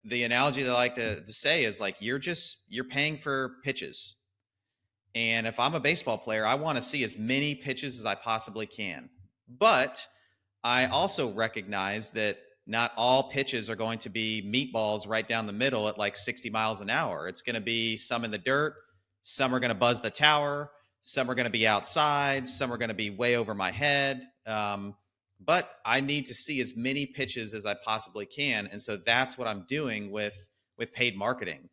the analogy that I like to say is like, you're paying for pitches. And if I'm a baseball player, I want to see as many pitches as I possibly can. But I also recognize that not all pitches are going to be meatballs right down the middle at like 60 miles an hour. It's going to be some in the dirt. Some are going to buzz the tower. Some are going to be outside. Some are going to be way over my head. But I need to see as many pitches as I possibly can. And so that's what I'm doing with paid marketing.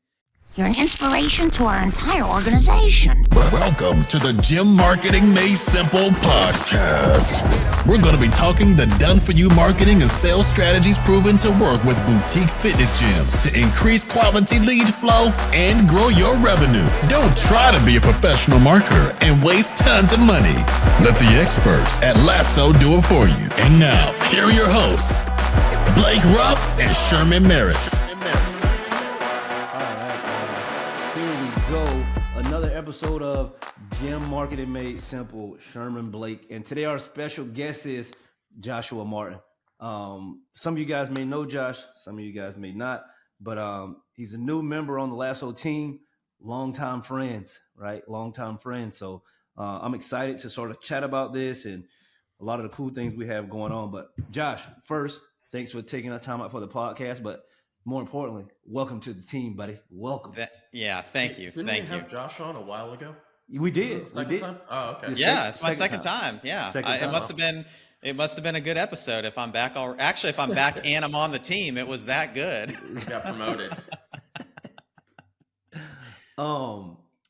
You're an inspiration to our entire organization. Welcome to the Gym Marketing Made Simple podcast. We're going to be talking the done-for-you marketing and sales strategies proven to work with boutique fitness gyms to increase quality lead flow and grow your revenue. Don't try to be a professional marketer and waste tons of money. Let the experts at Lasso do it for you. And now, here are your hosts, Blake Ruff and Sherman Merricks. Another episode of Gym Marketing Made Simple, Sherman, Blake. And today our special guest is Joshua Martin. Some of you guys may know Josh, some of you guys may not, but he's a new member on the Lasso team, longtime friends, right? Longtime friends. So I'm excited to sort of chat about this and a lot of the cool things we have going on. But Josh, first, thanks for taking the time out for the podcast, but more importantly, welcome to the team, buddy. Welcome. Thank you. Didn't we have Josh on a while ago? We did. Time? Oh, okay. It's my second time. Yeah, it must have been. It must have been a good episode. If I'm back, actually, if I'm back and I'm on the team, it was that good. Got promoted.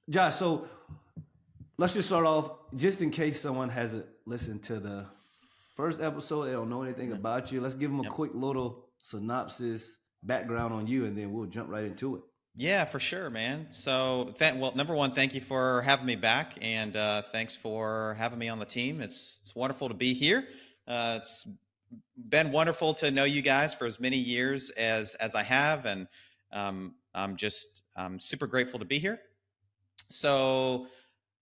Josh. So let's just start off, just in case someone hasn't listened to the first episode, they don't know anything about you. Let's give them a quick little synopsis, background on you, and then we'll jump right into it. Yeah, for sure, man. So, number one, thank you for having me back, and thanks for having me on the team. It's wonderful to be here. It's been wonderful to know you guys for as many years as I have, and I'm super grateful to be here. So,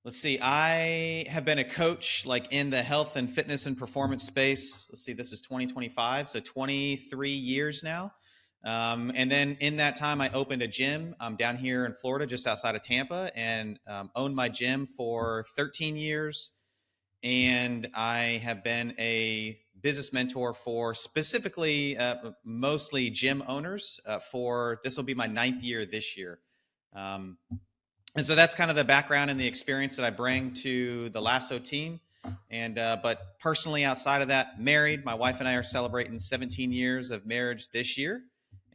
let's see. I have been a coach like in the health and fitness and performance space. Let's see, this is 2025, so 23 years now. And then in that time, I opened a gym down here in Florida, just outside of Tampa, and owned my gym for 13 years. And I have been a business mentor for specifically, mostly gym owners this will be my 9th year this year. And so that's kind of the background and the experience that I bring to the Lasso team. And but personally, outside of that, married. My wife and I are celebrating 17 years of marriage this year.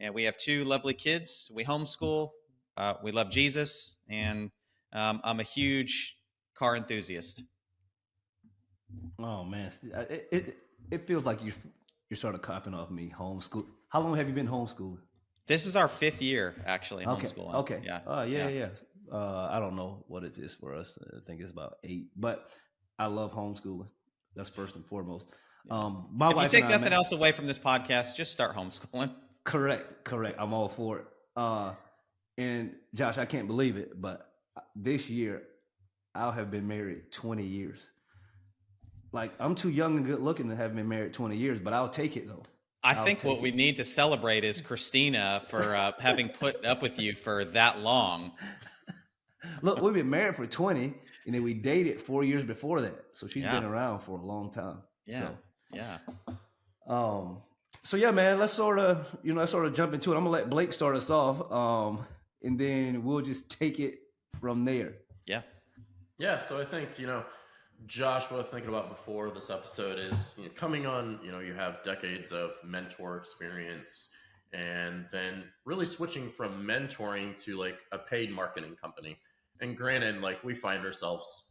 And we have 2 lovely kids. We homeschool. We love Jesus. And I'm a huge car enthusiast. Oh, man. It feels like you're sort of copying off me, homeschool. How long have you been homeschooling? This is our 5th year, actually, homeschooling. Okay. Yeah. Yeah. I don't know what it is for us. I think it's about 8. But I love homeschooling. That's first and foremost. If you take nothing else away from this podcast, just start homeschooling. Correct. I'm all for it. And Josh, I can't believe it, but this year I'll have been married 20 years. Like, I'm too young and good looking to have been married 20 years, but I'll take it though. I think what we need to celebrate is Christina for having put up with you for that long. Look, we've been married for 20, and then we dated 4 years before that. So she's been around for a long time. So yeah, man, let's sort of jump into it. I'm gonna let Blake start us off, and then we'll just take it from there. Yeah. So I think, Josh, what I was thinking about before this episode is coming on, you have decades of mentor experience, and then really switching from mentoring to like a paid marketing company. And granted, like, we find ourselves,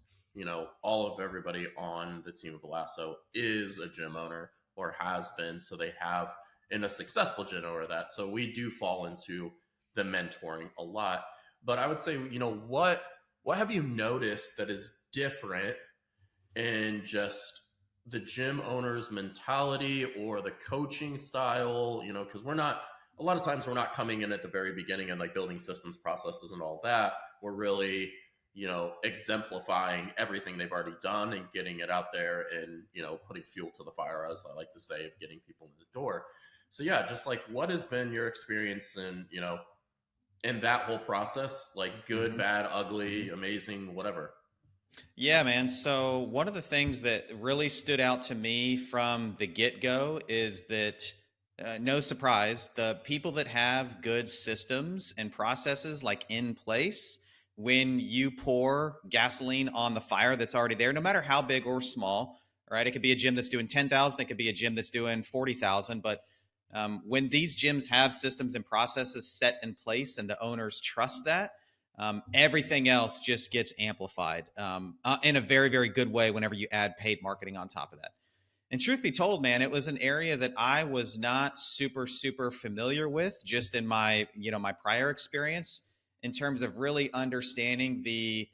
all of everybody on the team of Lasso is a gym owner or has been, so they have in a successful gym owner that. So we do fall into the mentoring a lot. But I would say, what have you noticed that is different in just the gym owner's mentality or the coaching style? Because a lot of times we're not coming in at the very beginning and like building systems, processes, and all that. We're really, exemplifying everything they've already done and getting it out there and, putting fuel to the fire, as I like to say, of getting people in the door. So yeah, just like what has been your experience in, in that whole process, like good, bad, ugly, amazing, whatever. Yeah, man. So one of the things that really stood out to me from the get-go is that, no surprise, the people that have good systems and processes like in place, when you pour gasoline on the fire that's already there, no matter how big or small, right? It could be a gym that's doing 10,000, it could be a gym that's doing 40,000, but when these gyms have systems and processes set in place and the owners trust that, everything else just gets amplified in a very, very good way whenever you add paid marketing on top of that. And truth be told, man, it was an area that I was not super, super familiar with just in my, my prior experience in terms of really understanding the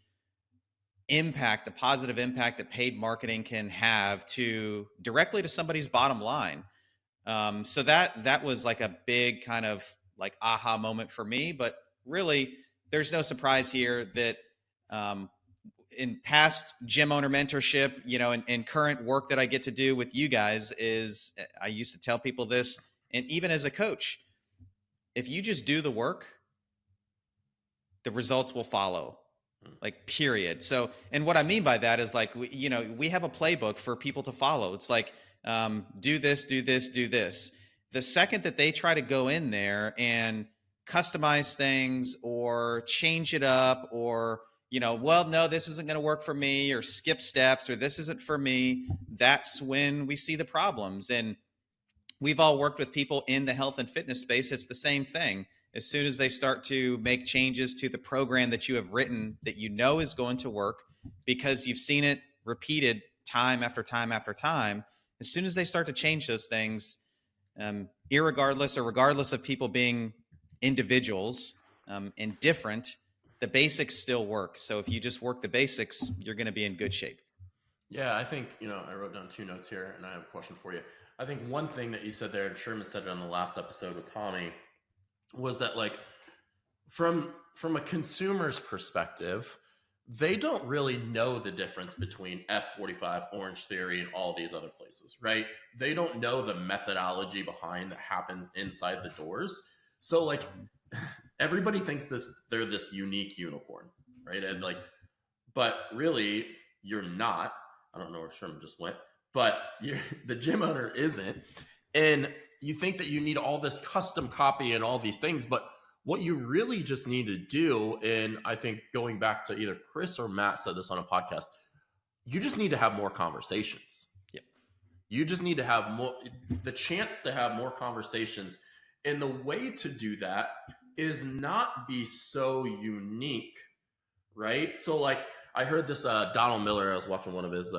impact, the positive impact that paid marketing can have to directly to somebody's bottom line. So that was like a big kind of like aha moment for me. But really, there's no surprise here that in past gym owner mentorship, and current work that I get to do with you guys is I used to tell people this, and even as a coach, if you just do the work, the results will follow. Like, period. So, and what I mean by that is like, we have a playbook for people to follow. It's like, do this, do this, do this. The second that they try to go in there and customize things or change it up or, well, no, this isn't going to work for me, or skip steps, or this isn't for me, that's when we see the problems. And we've all worked with people in the health and fitness space. It's the same thing. As soon as they start to make changes to the program that you have written that is going to work because you've seen it repeated time after time after time, as soon as they start to change those things, irregardless or regardless of people being individuals and different, the basics still work. So if you just work the basics, you're going to be in good shape. Yeah, I think, I wrote down 2 notes here and I have a question for you. I think one thing that you said there, and Sherman said it on the last episode with Tommy, was that like from a consumer's perspective, they don't really know the difference between F45, Orange Theory, and all these other places, right? They don't know the methodology behind that happens inside the doors. So like everybody thinks they're this unique unicorn, right? And like, but really you're not. I don't know where Sherman just went, but the gym owner isn't. And you think that you need all this custom copy and all these things, but what you really just need to do, and I think going back to either Chris or Matt said this on a podcast, you just need to have more conversations. Yeah. You just need to have the chance to have more conversations. And the way to do that is not be so unique, right? So like I heard this Donald Miller, I was watching one of his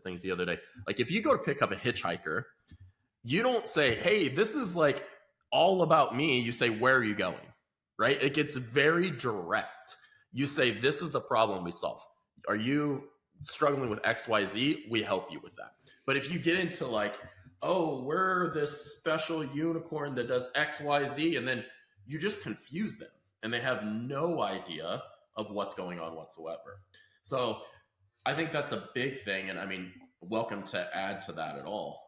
things the other day. Like if you go to pick up a hitchhiker, you don't say, hey, this is like all about me. You say, where are you going? Right? It gets very direct. You say, this is the problem we solve. Are you struggling with XYZ? We help you with that. But if you get into like, oh, we're this special unicorn that does XYZ, and then you just confuse them and they have no idea of what's going on whatsoever. So I think that's a big thing. And I mean, welcome to add to that at all.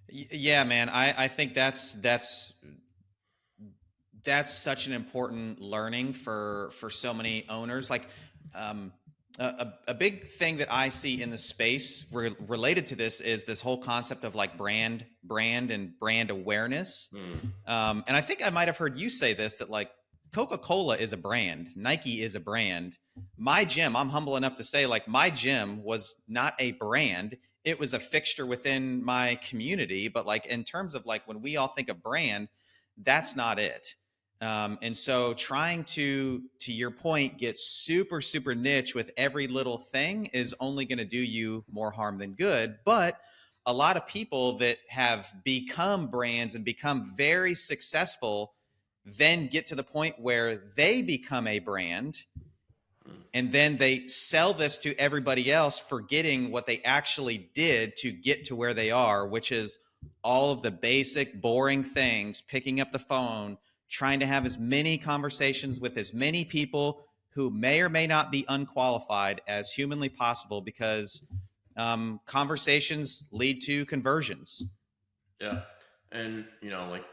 Yeah, man. I think that's such an important learning for so many owners. Like a big thing that I see in the space related to this is this whole concept of like brand and brand awareness. And I think I might have heard you say this, that like Coca-Cola is a brand, Nike is a brand. My gym, I'm humble enough to say, like, my gym was not a brand. It was a fixture within my community, but like in terms of like when we all think of brand, that's not it. And so trying to your point, get super, super niche with every little thing is only going to do you more harm than good. But a lot of people that have become brands and become very successful then get to the point where they become a brand, and then they sell this to everybody else, forgetting what they actually did to get to where they are, which is all of the basic, boring things, picking up the phone, trying to have as many conversations with as many people who may or may not be unqualified as humanly possible, because conversations lead to conversions. Yeah. And, like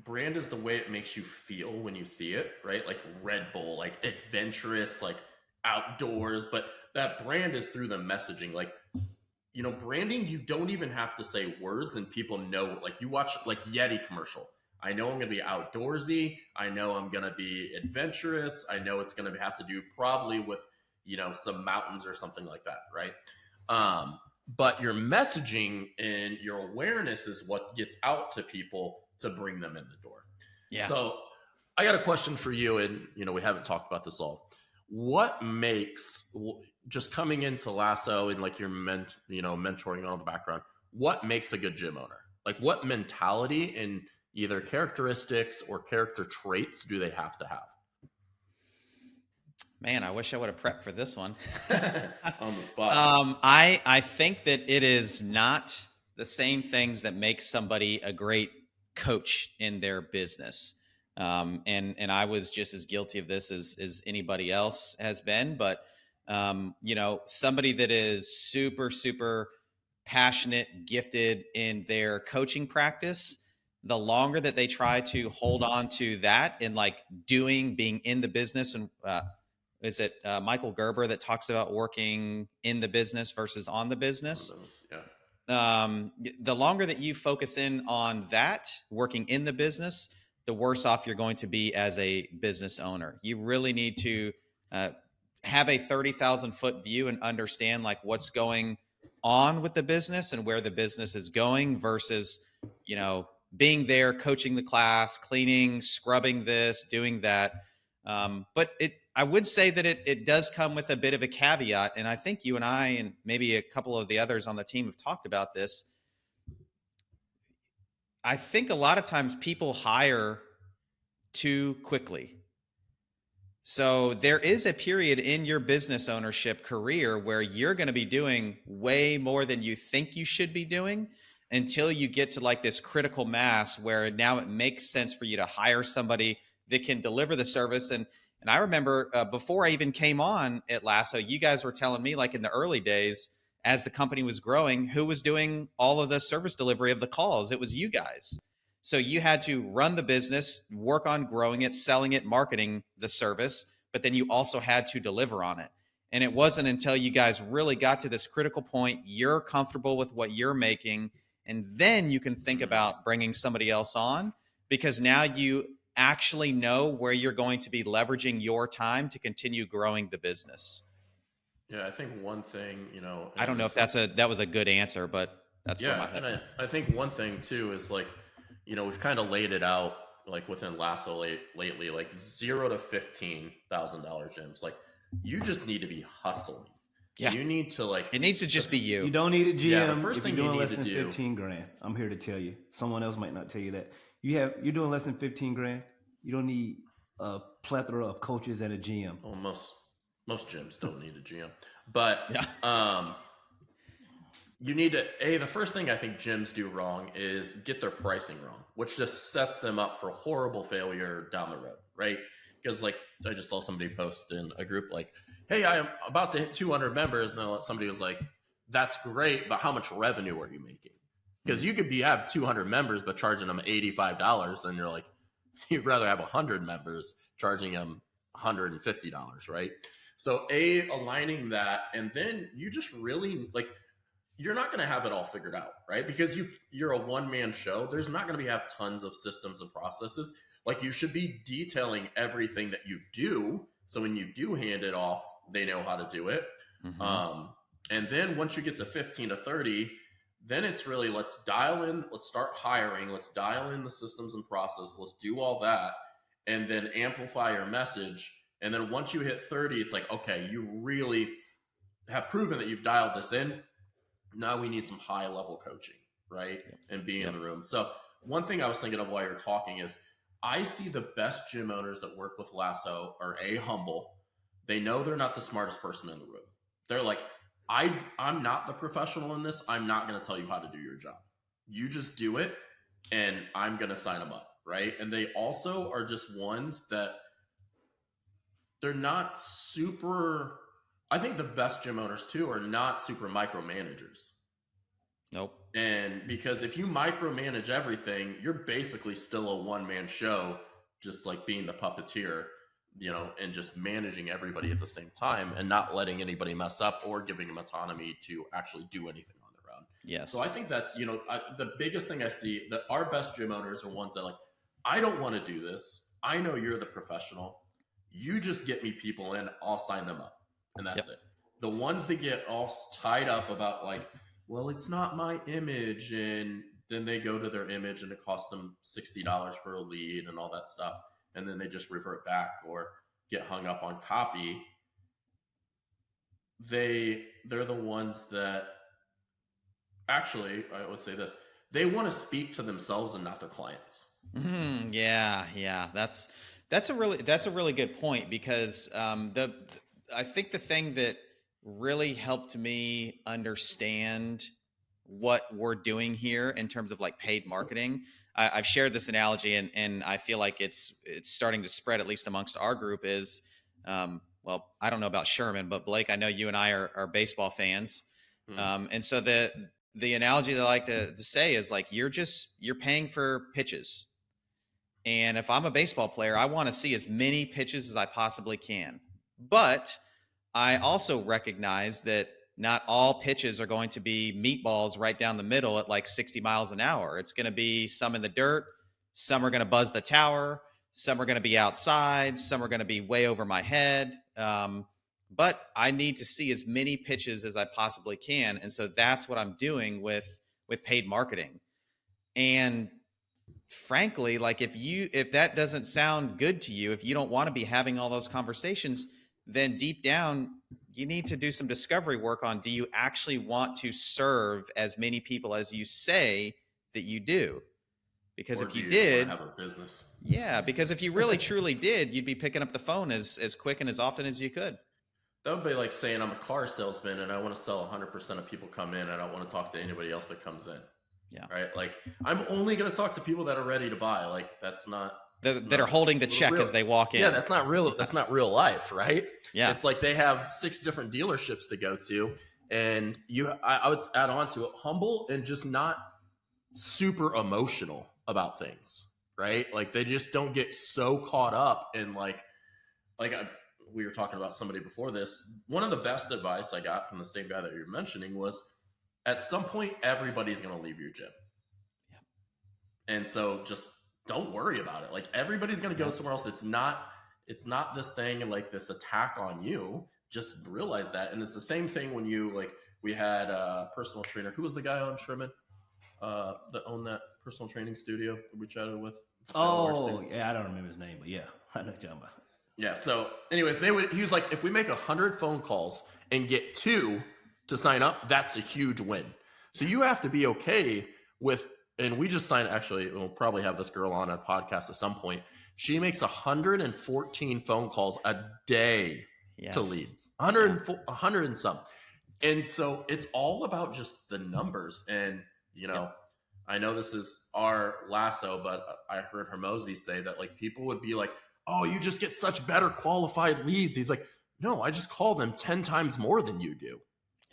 brand is the way it makes you feel when you see it, right? Like Red Bull, like adventurous, like outdoors, but that brand is through the messaging. Like, branding, you don't even have to say words and people know. Like you watch like Yeti commercial. I know I'm going to be outdoorsy. I know I'm going to be adventurous. I know it's going to have to do probably with, some mountains or something like that, right? But your messaging and your awareness is what gets out to people to bring them in the door. Yeah. So I got a question for you, and we haven't talked about this all. What makes, just coming into Lasso and like your mentoring on the background, what makes a good gym owner? Like what mentality and either characteristics or character traits do they have to have? Man, I wish I would have prepped for this one. On the spot. I think that it is not the same things that make somebody a great coach in their business. And I was just as guilty of this as anybody else has been. But, somebody that is super, super passionate, gifted in their coaching practice, the longer that they try to hold on to that and like being in the business and, is it Michael Gerber that talks about working in the business versus on the business? Yeah. The longer that you focus in on that, working in the business, the worse off you're going to be as a business owner. You really need to have a 30,000 foot view and understand like what's going on with the business and where the business is going versus, being there, coaching the class, cleaning, scrubbing this, doing that. But I would say that it does come with a bit of a caveat. And I think you and I, and maybe a couple of the others on the team have talked about this. I think a lot of times people hire too quickly. So there is a period in your business ownership career where you're going to be doing way more than you think you should be doing until you get to like this critical mass where now it makes sense for you to hire somebody that can deliver the service. And I remember before I even came on at Lasso, you guys were telling me like in the early days, as the company was growing, who was doing all of the service delivery of the calls? It was you guys. So you had to run the business, work on growing it, selling it, marketing the service, but then you also had to deliver on it. And it wasn't until you guys really got to this critical point, you're comfortable with what you're making, and then you can think about bringing somebody else on because now you actually know where you're going to be leveraging your time to continue growing the business. Yeah, I think one thing, I don't know if that was a good answer, but that's where my head. And I think one thing too is like, we've kind of laid it out like within Lasso lately, like $0 to $15,000 gyms. Like you just need to be hustling. Yeah. You need to like. It needs to just be you. You don't need a GM. Yeah, the first thing you're doing you need less to than do. 15 grand. I'm here to tell you. Someone else might not tell you that. You're doing less than 15 grand. You don't need a plethora of coaches and a GM. Well, most gyms don't need a GM, but you need to. The first thing I think gyms do wrong is get their pricing wrong, which just sets them up for horrible failure down the road, right? Because like I just saw somebody post in a group like, "Hey, I am about to hit 200 members," and then somebody was like, "That's great, but how much revenue are you making?" Because you could have 200 members but charging them $85, and you're like, you'd rather have 100 members charging them $150, right? So aligning that, and then you just really like, you're not going to have it all figured out, right? Because you're a one-man show. There's not going to have tons of systems and processes. Like you should be detailing everything that you do. So when you do hand it off, they know how to do it. Mm-hmm. And then once you get to 15 to 30, then it's really, let's start hiring, let's dial in the systems and processes, let's do all that, and then amplify your message. And then once you hit 30, it's like, okay, you really have proven that you've dialed this in. Now we need some high level coaching, right? And being in the room. So one thing I was thinking of while you're talking is I see the best gym owners that work with Lasso are humble. They know they're not the smartest person in the room. They're like, I'm not the professional in this. I'm not going to tell you how to do your job. You just do it, and I'm going to sign them up, right? And they also are just ones that they're not super. I think the best gym owners too are not super micromanagers. Nope. And because if you micromanage everything, you're basically still a one-man show, just like being the puppeteer, and just managing everybody at the same time and not letting anybody mess up or giving them autonomy to actually do anything on their own. Yes. So I think that's, the biggest thing I see, that our best gym owners are ones that like, I don't want to do this. I know you're the professional. You just get me people in, I'll sign them up. And that's it. The ones that get all tied up about like, well, it's not my image. And then they go to their image and it costs them $60 for a lead and all that stuff. And then they just revert back or get hung up on copy. They're the ones that actually, I would say this, they want to speak to themselves and not their clients. Yeah. That's a really good point, because I think the thing that really helped me understand what we're doing here in terms of like paid marketing. I've shared this analogy and I feel like it's starting to spread, at least amongst our group, is, well, I don't know about Sherman, but Blake, I know you and I are baseball fans. And so the analogy that I like to say is like, you're paying for pitches. And if I'm a baseball player, I want to see as many pitches as I possibly can. But I also recognize that not all pitches are going to be meatballs right down the middle at like 60 miles an hour. It's going to be some in the dirt. Some are going to buzz the tower. Some are going to be outside. Some are going to be way over my head. But I need to see as many pitches as I possibly can. And so that's what I'm doing with paid marketing. And frankly, like if that doesn't sound good to you, if you don't want to be having all those conversations, then deep down, you need to do some discovery work on, do you actually want to serve as many people as you say that you do? Because or if you do did, have a business. Yeah, because if you really truly did, you'd be picking up the phone as quick and as often as you could. That would be like saying I'm a car salesman and I want to sell 100% of people come in. I don't want to talk to anybody else that comes in. Yeah. Right. Like I'm only going to talk to people that are ready to buy. Like that's not. That are holding the check as they walk in. Yeah, that's not real. That's not real life, right? Yeah. It's like they have 6 different dealerships to go to, and I would add on to it, humble and just not super emotional about things, right? Like they just don't get so caught up in we were talking about somebody before this. One of the best advice I got from the same guy that you're mentioning was, at some point, everybody's going to leave your gym. Yeah. And so just don't worry about it. Like everybody's going to go somewhere else. It's not this thing like this attack on you. Just realize that. And it's the same thing when we had a personal trainer. Who was the guy on Sherman that owned that personal training studio that we chatted with? Oh, yeah. I don't remember his name, but yeah, I know what you're talking about. Yeah. So anyways, he was like, if we make 100 phone calls and get 2 to sign up, that's a huge win. So you have to be okay with, and we just signed, actually, we'll probably have this girl on a podcast at some point. She makes 114 phone calls a day to leads, 100 and some. And so it's all about just the numbers. And, I know this is our Lasso, but I heard Hermosi say that like people would be like, oh, you just get such better qualified leads. He's like, no, I just call them 10 times more than you do.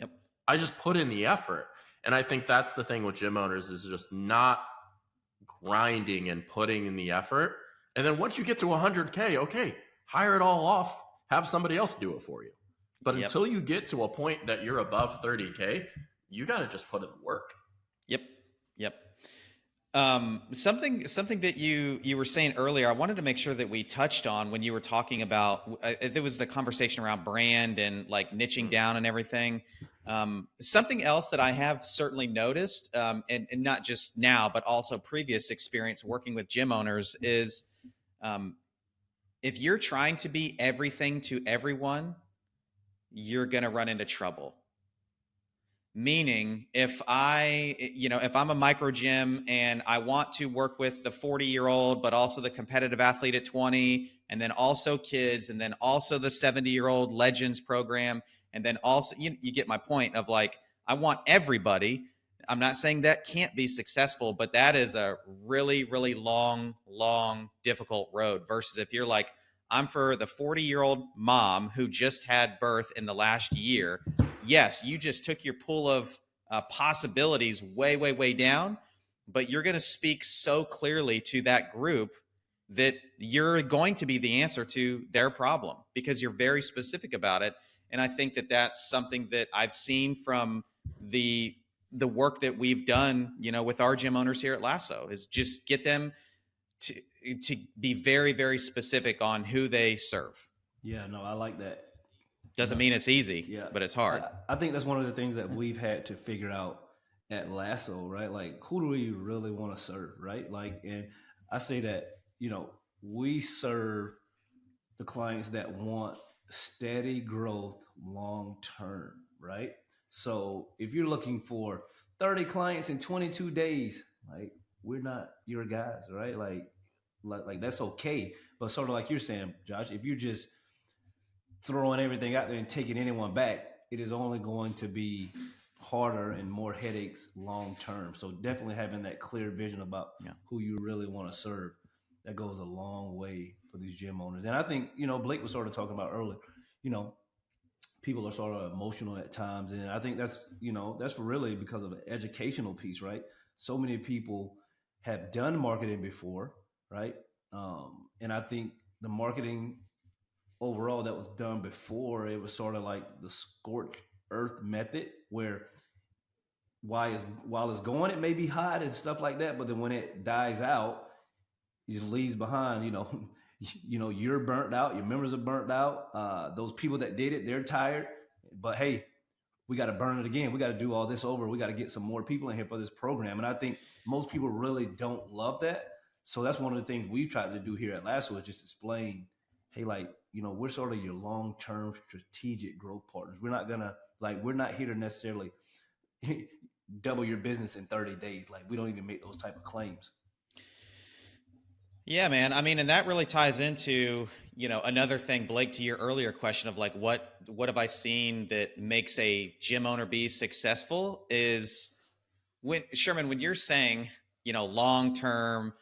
Yep. I just put in the effort. And I think that's the thing with gym owners, is just not grinding and putting in the effort. And then once you get to 100K, okay, hire it all off, have somebody else do it for you. But until you get to a point that you're above 30K, you got to just put in the work. Yep. Something that you were saying earlier, I wanted to make sure that we touched on when you were talking about, there was the conversation around brand and like niching down and everything. Something else that I have certainly noticed, and not just now, but also previous experience working with gym owners is, if you're trying to be everything to everyone, you're going to run into trouble. Meaning if I'm a micro gym and I want to work with the 40-year-old, but also the competitive athlete at 20, and then also kids, and then also the 70-year-old legends program. And then also, you get my point of like, I want everybody. I'm not saying that can't be successful, but that is a really, really long, difficult road versus if you're like, I'm for the 40-year-old mom who just had birth in the last year. Yes, you just took your pool of possibilities way, way, way down, but you're going to speak so clearly to that group that you're going to be the answer to their problem because you're very specific about it. And I think that that's something that I've seen from the work that we've done, with our gym owners here at Lasso, is just get them to be very, very specific on who they serve. Yeah, no, I like that. Doesn't mean it's easy, but it's hard. I think that's one of the things that we've had to figure out at Lasso, right? Like, who do we really want to serve, right? Like, and I say that, we serve the clients that want steady growth long term, right? So if you're looking for 30 clients in 22 days, like, we're not your guys, right? Like that's okay. But sort of like you're saying, Josh, if you're just throwing everything out there and taking anyone back, it is only going to be harder and more headaches long term. So definitely having that clear vision about who you really want to serve, that goes a long way for these gym owners. And I think, Blake was sort of talking about earlier, people are sort of emotional at times. And I think that's really because of the educational piece, right? So many people have done marketing before, right? And I think the marketing overall that was done before, it was sort of like the scorched earth method, where while it's going, it may be hot and stuff like that, but then when it dies out, it just leaves behind, you're burnt out, your members are burnt out, those people that did it, they're tired, but hey, we got to burn it again. We got to do all this over. We got to get some more people in here for this program. And I think most people really don't love that. So that's one of the things we tried to do here at Lasso, is just explain, hey, like, we're sort of your long-term strategic growth partners. We're not gonna, we're not here to necessarily double your business in 30 days. Like, we don't even make those type of claims. Yeah, man. I mean, and that really ties into, another thing, Blake, to your earlier question of like, what have I seen that makes a gym owner be successful, is Sherman, when you're saying, long-term,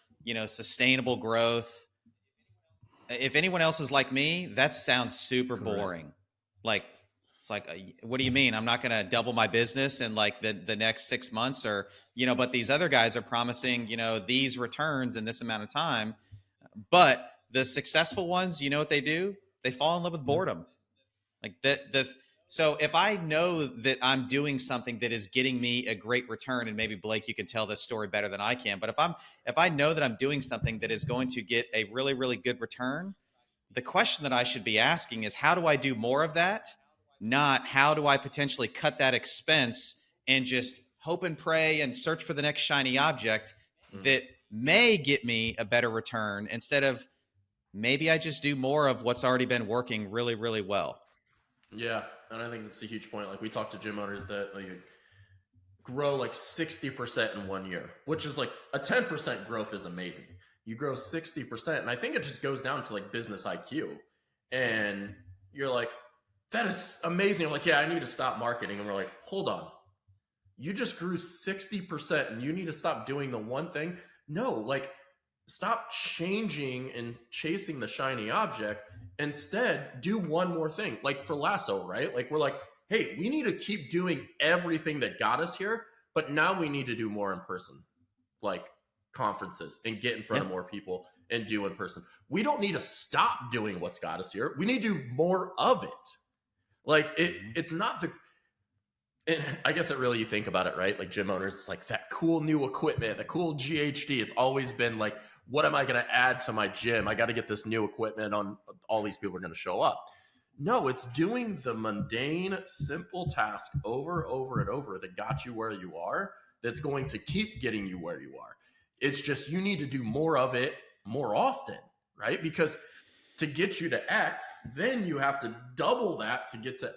sustainable growth, if anyone else is like me, that sounds super boring. Like, it's like, what do you mean? I'm not going to double my business in like the next 6 months, or, but these other guys are promising, these returns in this amount of time. But the successful ones, what they do? They fall in love with boredom. Like so if I know that I'm doing something that is getting me a great return, and maybe Blake, you can tell this story better than I can, but if I know that I'm doing something that is going to get a really, really good return, the question that I should be asking is, how do I do more of that? Not how do I potentially cut that expense and just hope and pray and search for the next shiny object that may get me a better return, instead of maybe I just do more of what's already been working really, really well. Yeah, and I think that's a huge point. Like, we talk to gym owners that like grow like 60% in 1 year, which is like a 10% growth is amazing. You grow 60%, and I think it just goes down to like business IQ. And you're like, that is amazing. I'm like, yeah, I need to stop marketing. And we're like, hold on. You just grew 60% and you need to stop doing the one thing? No, like, stop changing and chasing the shiny object. Instead, do one more thing. Like for Lasso, right? Like, we're like, hey, we need to keep doing everything that got us here, but now we need to do more in person, like conferences, and get in front of more people and do in person. We don't need to stop doing what's got us here. We need to do more of it. Like, it's not the, and I guess it really, you think about it, right? Like, gym owners, it's like that cool new equipment, the cool GHD. It's always been like, what am I going to add to my gym? I got to get this new equipment on, all these people are going to show up. No, it's doing the mundane, simple task over and over that got you where you are, that's going to keep getting you where you are. It's just, you need to do more of it more often, right? Because to get you to X, then you have to double that to get to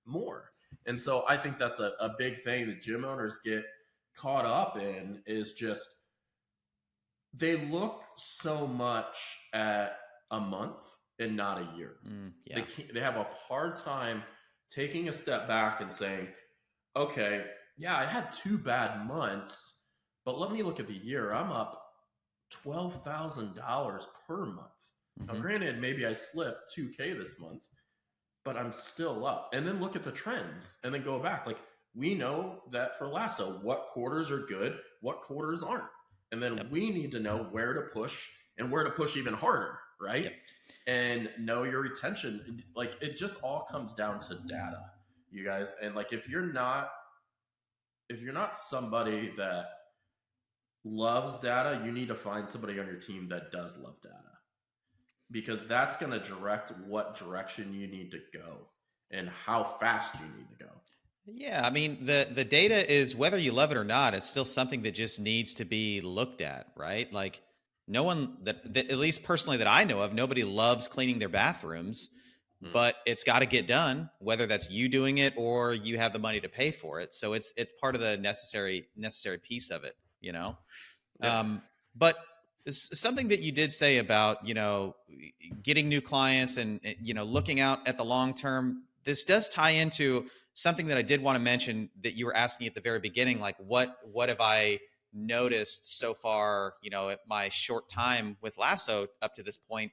more. And so I think that's a big thing that gym owners get caught up in, is just, they look so much at a month and not a year. They have a hard time taking a step back and saying, okay, yeah, I had 2 bad months, but let me look at the year. I'm up $12,000 per month. Now, granted, maybe I slipped $2K this month, but I'm still up. And then look at the trends and then go back. Like, we know that for Lasso, what quarters are good, what quarters aren't. And then we need to know where to push and where to push even harder, right? Yep. And know your retention. Like, it just all comes down to data, you guys. And like, if you're not somebody that loves data, you need to find somebody on your team that does love data, because that's going to direct what direction you need to go and how fast you need to go. Yeah, I mean, the data is, whether you love it or not, it's still something that just needs to be looked at, right? Like, no one that at least personally that I know of, nobody loves cleaning their bathrooms, but it's got to get done, whether that's you doing it or you have the money to pay for it. So it's part of the necessary piece of it, you know. But something that you did say about, you know, getting new clients and, you know, looking out at the long term, this does tie into something that I did want to mention that you were asking at the very beginning, like what have I noticed so far, you know, at my short time with Lasso up to this point.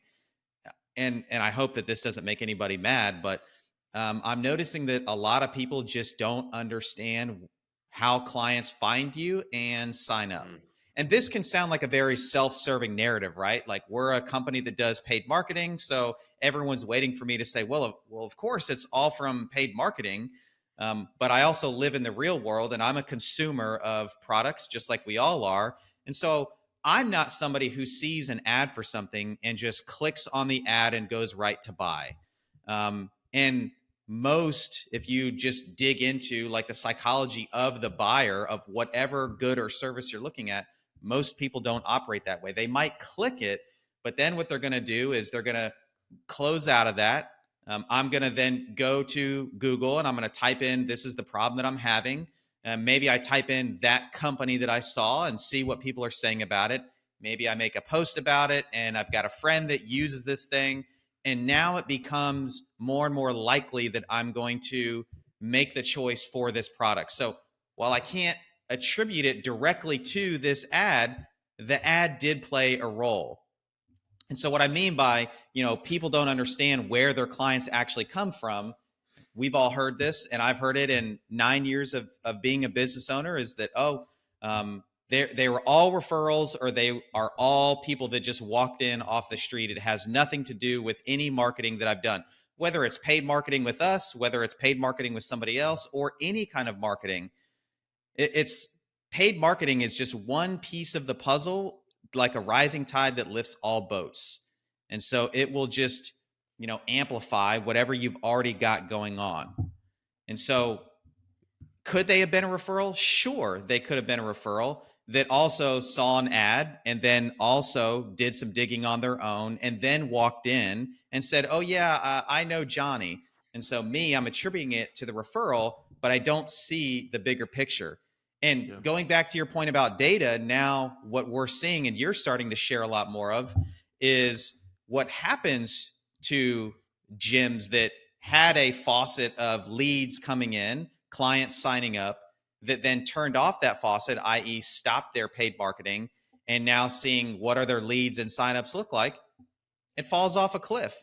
And I hope that this doesn't make anybody mad, but I'm noticing that a lot of people just don't understand how clients find you and sign up. And this can sound like a very self-serving narrative, right? Like, we're a company that does paid marketing, so everyone's waiting for me to say, well, of course, it's all from paid marketing. But I also live in the real world, and I'm a consumer of products just like we all are. And so I'm not somebody who sees an ad for something and just clicks on the ad and goes right to buy. And most, if you just dig into like the psychology of the buyer of whatever good or service you're looking at, most people don't operate that way. They might click it, but then what they're going to do is they're going to close out of that. I'm going to then go to Google and I'm going to type in, this is the problem that I'm having. Maybe I type in that company that I saw and see what people are saying about it. Maybe I make a post about it and I've got a friend that uses this thing. And now it becomes more and more likely that I'm going to make the choice for this product. So while I can't attribute it directly to this ad, the ad did play a role. And so what I mean by, you know, people don't understand where their clients actually come from. We've all heard this, and I've heard it in 9 years of being a business owner, is that, they were all referrals, or they are all people that just walked in off the street. It has nothing to do with any marketing that I've done, whether it's paid marketing with us, whether it's paid marketing with somebody else, or any kind of marketing. It's paid marketing is just one piece of the puzzle, like a rising tide that lifts all boats. And so it will just, you know, amplify whatever you've already got going on. And so could they have been a referral? Sure, they could have been a referral that also saw an ad and then also did some digging on their own and then walked in and said, oh yeah, I know Johnny. And so I'm attributing it to the referral, but I don't see the bigger picture. And going back to your point about data, now what we're seeing, and you're starting to share a lot more of, is what happens to gyms that had a faucet of leads coming in, clients signing up, that then turned off that faucet, i.e. stopped their paid marketing, and now seeing what are their leads and signups look like, it falls off a cliff.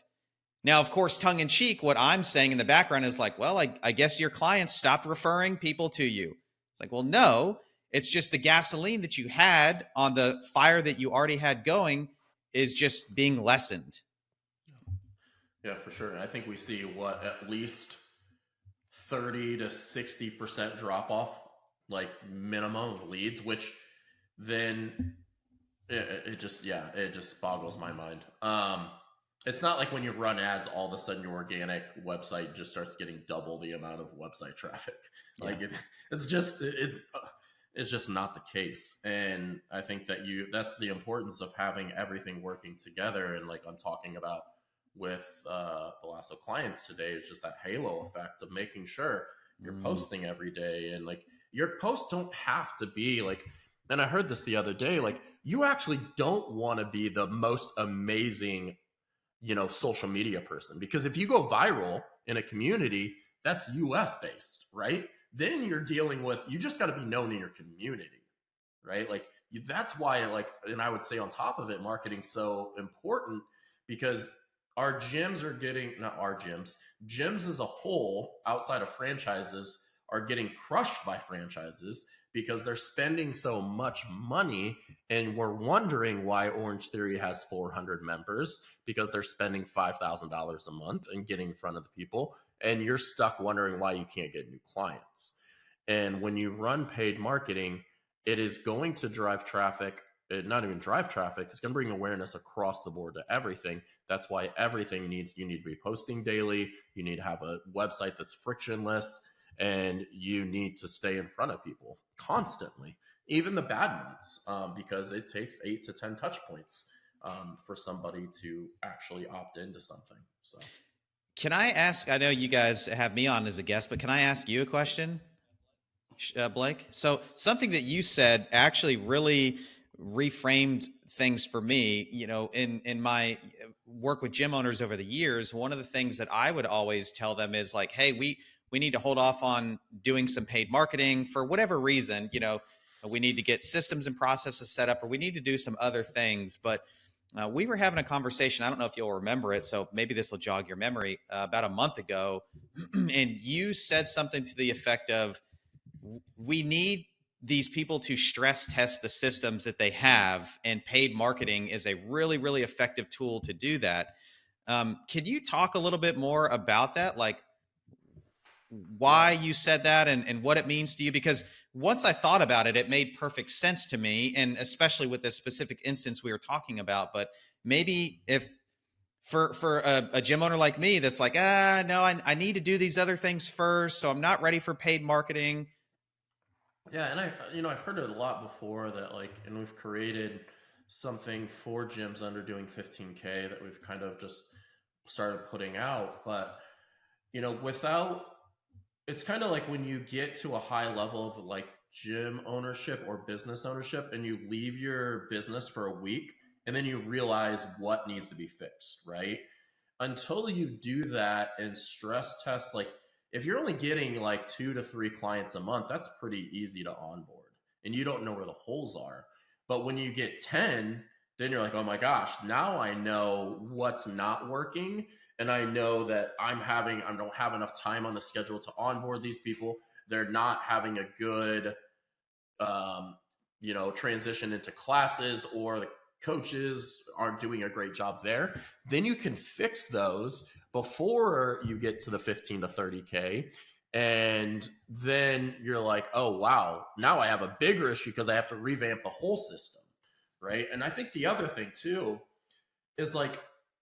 Now, of course, tongue in cheek, what I'm saying in the background is like, well, I guess your clients stopped referring people to you. It's like, well, no, it's just the gasoline that you had on the fire that you already had going is just being lessened. Yeah, for sure. I think we see at least 30 to 60% drop off, like minimum of leads, which then it just boggles my mind. It's not like when you run ads, all of a sudden your organic website just starts getting double the amount of website traffic. Like it's just not the case. And I think that's the importance of having everything working together. And like I'm talking about with the Lasso clients today, is just that halo effect of making sure you're posting every day. And like your posts don't have to be like, and I heard this the other day, like you actually don't want to be the most amazing, you know, social media person, because if you go viral in a community that's US based, right? Then you're dealing with, you just got to be known in your community, right? Like that's why, like, and I would say on top of it, marketing's so important, because our gyms are getting, not our gyms as a whole, outside of franchises, are getting crushed by franchises because they're spending so much money, and we're wondering why Orange Theory has 400 members, because they're spending $5,000 a month and getting in front of the people, and you're stuck wondering why you can't get new clients. And when you run paid marketing, it is going to drive traffic. Not even drive traffic, it's going to bring awareness across the board to everything. That's why everything you need to be posting daily. You need to have a website that's frictionless, and you need to stay in front of people constantly, even the bad ones, because it takes 8 to 10 touch points for somebody to actually opt into something. So, can I ask, I know you guys have me on as a guest, but can I ask you a question, Blake? So something that you said actually really reframed things for me. You know, in my work with gym owners over the years, one of the things that I would always tell them is like, hey, we need to hold off on doing some paid marketing for whatever reason. You know, we need to get systems and processes set up, or we need to do some other things. But we were having a conversation, I don't know if you'll remember it, so maybe this will jog your memory, about a month ago, and you said something to the effect of, we need these people to stress test the systems that they have, and paid marketing is a really, really effective tool to do that. Can you talk a little bit more about that? Like, why you said that and what it means to you? Because once I thought about it, it made perfect sense to me, and especially with this specific instance we were talking about. But maybe if for a gym owner like me that's like, no, I need to do these other things first, so I'm not ready for paid marketing. Yeah, and I've heard it a lot before that, like, and we've created something for gyms under doing 15K that we've kind of just started putting out. But without, it's kind of like when you get to a high level of like gym ownership or business ownership, and you leave your business for a week, and then you realize what needs to be fixed, right? Until you do that and stress test, like, if you're only getting like 2 to 3 clients a month, that's pretty easy to onboard, and you don't know where the holes are. But when you get 10, then you're like, oh my gosh, now I know what's not working. And I know that I don't have enough time on the schedule to onboard these people. They're not having a good, transition into classes, or the coaches aren't doing a great job there. Then you can fix those before you get to the 15 to 30K. And then you're like, oh, wow, now I have a bigger issue because I have to revamp the whole system, right? And I think the other thing too is, like,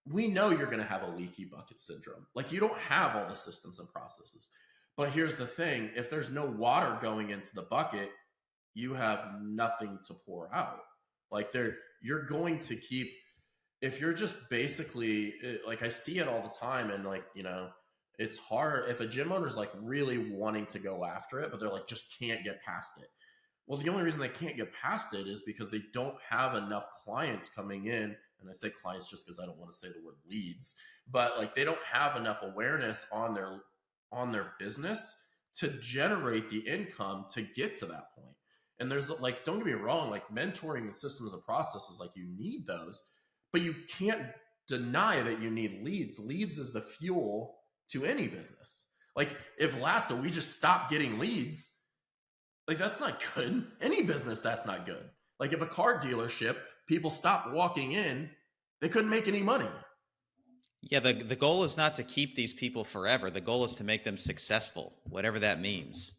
we know you're going to have a leaky bucket syndrome. Like, you don't have all the systems and processes. But here's the thing. If there's no water going into the bucket, you have nothing to pour out. Like, you're going to keep, if you're just basically, like, I see it all the time, and like, it's hard if a gym owner's like really wanting to go after it, but they're like, just can't get past it. Well, the only reason they can't get past it is because they don't have enough clients coming in. And I say clients just because I don't want to say the word leads, but like, they don't have enough awareness on their business to generate the income to get to that point. And there's, like, don't get me wrong, like, mentoring the systems and processes, like, you need those, but you can't deny that you need leads. Leads is the fuel to any business. Like, if Lasso, we just stop getting leads, like, that's not good. Any business, that's not good. Like, if a car dealership, people stop walking in, they couldn't make any money. Yeah, the goal is not to keep these people forever. The goal is to make them successful, whatever that means.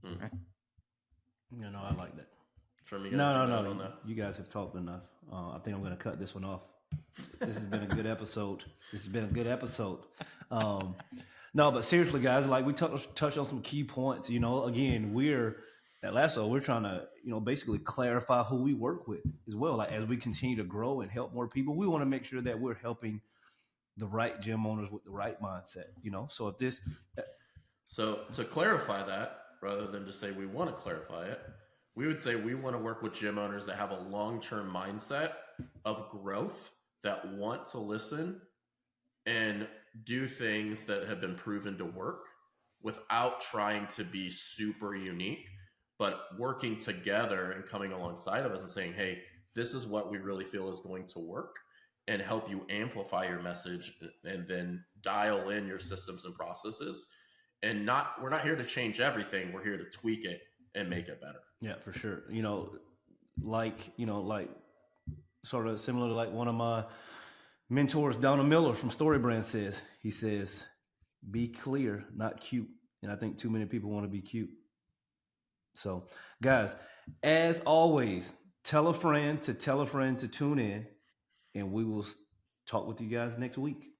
Mm-hmm. Right? I like that. No. You guys have talked enough. I think I'm going to cut this one off. This has been a good episode. No, but seriously, guys, like, we touched on some key points. Again, we're at Lasso, we're trying to, basically clarify who we work with as well. Like, as we continue to grow and help more people, we want to make sure that we're helping the right gym owners with the right mindset. So if this, so to clarify that, rather than just say we want to clarify it, we would say we want to work with gym owners that have a long-term mindset of growth, that want to listen and do things that have been proven to work without trying to be super unique, but working together and coming alongside of us and saying, hey, this is what we really feel is going to work, and help you amplify your message and then dial in your systems and processes and we're not here to change everything. We're here to tweak it and make it better. Yeah, for sure. Like sort of similar to like one of my mentors, Donald Miller from StoryBrand says, he says, be clear, not cute. And I think too many people want to be cute. So guys, as always, tell a friend to tune in, and we will talk with you guys next week.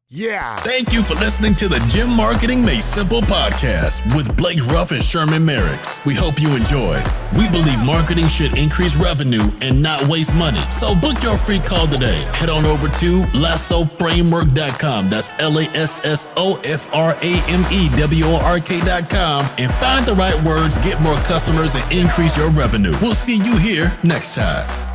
Yeah. Thank you for listening to the Gym Marketing Made Simple podcast with Blake Ruff and Sherman Merricks. We hope you enjoyed. We believe marketing should increase revenue and not waste money. So book your free call today. Head on over to lassoframework.com. That's lassoframework.com and find the right words, get more customers, and increase your revenue. We'll see you here next time.